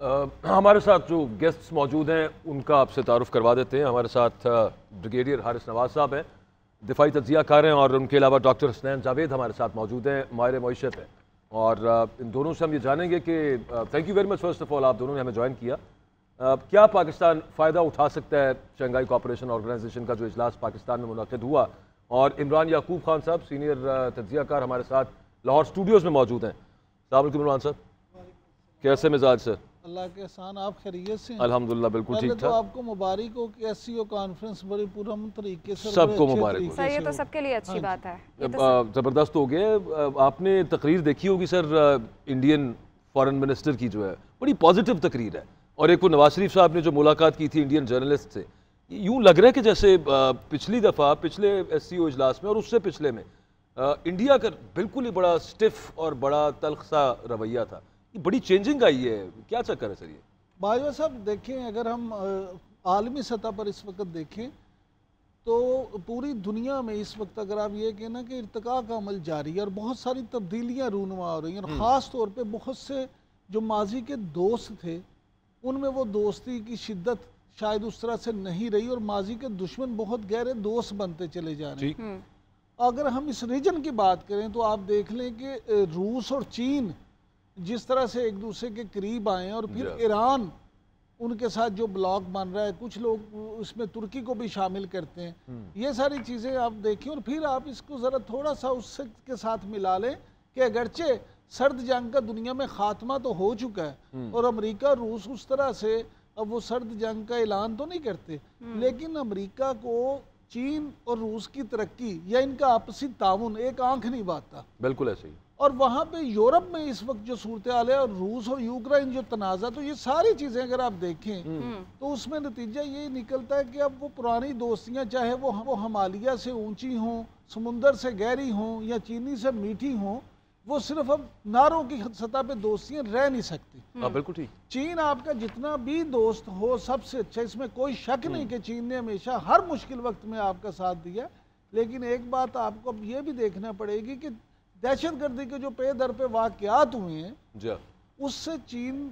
हमारे साथ जो गेस्ट्स मौजूद हैं उनका आपसे तारुफ करवा देते हैं। हमारे साथ ब्रिगेडियर हारिस नवाज साहब हैं, दिफाई तज्जिया कार हैं, और उनके अलावा डॉक्टर हसनैन जावेद हमारे साथ मौजूद हैं, माहिर मईशत है। और इन दोनों से हम ये जानेंगे कि thank you very much first of all, आप दोनों ने हमें ज्वाइन किया। क्या पाकिस्तान फ़ायदा उठा सकता है शंघाई कोऑपरेशन ऑर्गेनाइजेशन का जो इजलास पाकिस्तान में मुनक़िद हुआ? और इमरान याकूब खान साहब सीनियर तज्जिया कार हमारे साथ लाहौर स्टूडियोज़ में मौजूद हैं। अस्सलाम वालेकुम इमरान साहब, कैसे मिजाज सर? अल्लाह के एहसान, आप खैरियत से हैं? अल्हम्दुलिल्लाह बिल्कुल ठीक तो ठाक। आपको मुबारक हो कि एससीओ कॉन्फ्रेंस बड़ी पूरअमन तरीके से, सबको मुबारक हो। सर ये तो सबके लिए अच्छी बात है, ज़बरदस्त हो गया। आपने तकरीर देखी होगी सर, इंडियन फॉरेन मिनिस्टर की जो है बड़ी पॉजिटिव तकरीर है, और एक वो नवाज शरीफ साहब ने जो मुलाकात की थी इंडियन जर्नलिस्ट से, यूँ लग रहा है कि जैसे पिछली दफ़ा पिछले एससीओ इजलास में और उससे पिछले में इंडिया का बिल्कुल ही बड़ा स्टिफ और बड़ा तल्ख सा रवैया था। ये बड़ी चेंजिंग आई है, क्या चक्कर है सर ये? बाजवा साहब देखें, अगर हम आलमी सतह पर इस वक्त देखें तो पूरी दुनिया में इस वक्त अगर आप ये कहना कि इर्तिका का अमल जारी है और बहुत सारी तब्दीलियाँ रूनुमा हो रही हैं, और ख़ास तौर पे बहुत से जो माजी के दोस्त थे उनमें वो दोस्ती की शिद्दत शायद उस तरह से नहीं रही, और माजी के दुश्मन बहुत गहरे दोस्त बनते चले जा रहे हैं। अगर हम इस रीजन की बात करें तो आप देख लें कि रूस और चीन जिस तरह से एक दूसरे के करीब आए हैं, और फिर ईरान उनके साथ जो ब्लॉक बन रहा है, कुछ लोग उसमें तुर्की को भी शामिल करते हैं, ये सारी चीज़ें आप देखें, और फिर आप इसको ज़रा थोड़ा सा उससे के साथ मिला लें कि अगरचे सर्द जंग का दुनिया में खात्मा तो हो चुका है, और अमेरिका रूस उस तरह से अब वो सर्द जंग का ऐलान तो नहीं करते, लेकिन अमेरिका को चीन और रूस की तरक्की या इनका आपसी ताउन एक आंख नहीं बांधता। बिल्कुल ऐसे ही। और वहाँ पे यूरोप में इस वक्त जो सूरत हाल है, और रूस और यूक्रेन जो तनाज़ा, तो ये सारी चीज़ें अगर आप देखें तो उसमें नतीजा ये निकलता है कि अब वो पुरानी दोस्तियाँ, चाहे वो हिमालय से ऊंची हों, समुंदर से गहरी हों, या चीनी से मीठी हों, वो सिर्फ अब नारों की सतह पे दोस्तियाँ रह नहीं सकती। बिल्कुल ठीक। चीन आपका जितना भी दोस्त हो सबसे अच्छा, इसमें कोई शक नहीं कि चीन ने हमेशा हर मुश्किल वक्त में आपका साथ दिया। लेकिन एक बात आपको अब ये भी देखना पड़ेगी कि दहशतगर्दी के जो पे दर पे वाक़यात हुए हैं उससे चीन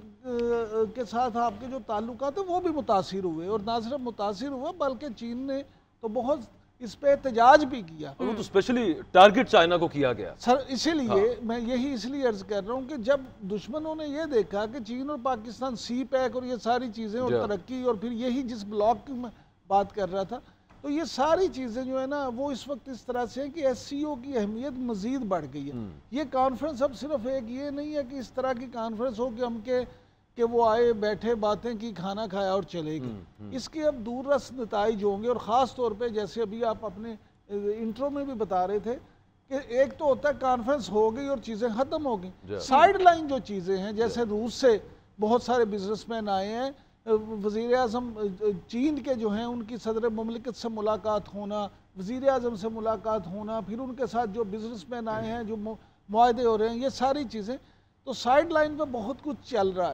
के साथ आपके जो ताल्लुकात हैं वो भी मुतासिर हुए, और ना सिर्फ मुतासिर हुआ बल्कि चीन ने तो बहुत इस पे एहतजाज भी किया, और वो तो स्पेशली टारगेट चाइना को किया गया सर। इसीलिए मैं यही इसलिए अर्ज कर रहा हूँ कि जब दुश्मनों ने ये देखा कि चीन और पाकिस्तान सी पैक और ये सारी चीज़ें और तरक्की, और फिर यही जिस ब्लॉक की मैं बात कर रहा था, तो ये सारी चीज़ें जो है ना वो इस वक्त इस तरह से है कि एससीओ की अहमियत मज़ीद बढ़ गई है। ये कॉन्फ्रेंस अब सिर्फ एक ये नहीं है कि इस तरह की कॉन्फ्रेंस हो कि हम कि वो आए बैठे बातें की, खाना खाया और चले गए। इसके अब दूररस नताइज होंगे, और ख़ास तौर पे जैसे अभी आप अपने इंट्रो में भी बता रहे थे कि एक तो होता है कॉन्फ्रेंस हो गई और चीज़ें ख़त्म हो गई, साइड लाइन जो चीज़ें हैं, जैसे रूस से बहुत सारे बिजनेसमैन आए हैं, वज़ीर आज़म चीन के जो हैं उनकी सदर मुमलिकत से मुलाकात होना, वज़ीर आज़म से मुलाकात होना, फिर उनके साथ जो बिजनेसमैन आए हैं, जो मुआहदे हो रहे हैं, ये सारी चीज़ें, तो साइड लाइन पे बहुत कुछ चल रहा है।